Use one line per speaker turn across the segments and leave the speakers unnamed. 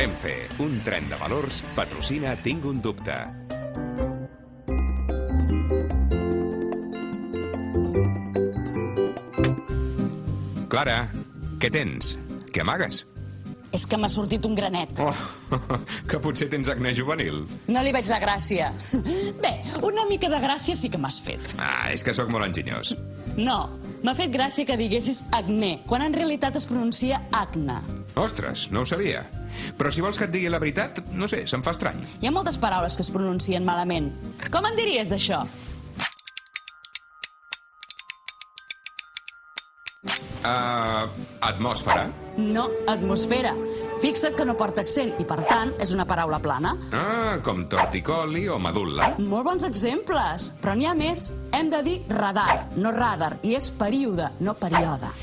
Renfe, un tren de valors, patrocina Tinc un dubte. Clara, què tens? Què amagues?
És que m'ha sortit un granet.
Oh, que potser tens acné juvenil.
No li veig la gràcia. Bé, una mica de gràcia sí que m'has fet.
Ah, és que sóc molt enginyós.
No, m'ha fet gràcia que diguessis acné, quan en realitat es pronuncia acne.
Ostres, no ho sabia. Però si vols que et digui la veritat, no sé, se'm fa estrany.
Hi ha moltes paraules que es pronuncien malament. Com en diries d'això?
Atmosfera?
No, atmosfera. Fixa't que no porta accent i, per tant, és una paraula plana.
Ah, com torticoli o medulla.
Molt bons exemples, però n'hi ha més. Hem de dir radar, no radar, i és període, no període.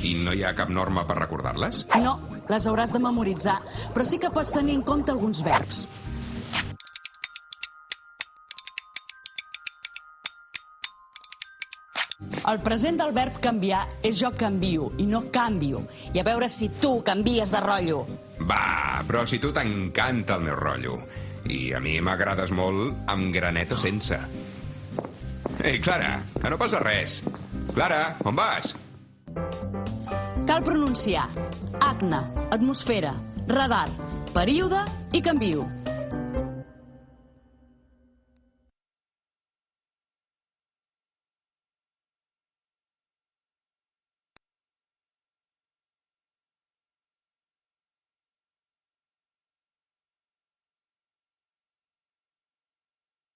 I no hi ha cap norma per recordar-les?
No, les hauràs de memoritzar, però sí que pots tenir en compte alguns verbs. El present del verb canviar és jo canvio i no canvio. I a veure si tu canvies de rotllo.
Va, però si tu t'encanta el meu rotllo. I a mi m'agrades molt amb granet o sense. Ei, Clara, que no passa res. Clara, on vas?
Cal pronunciar acne, atmosfera, radar, període i canvio.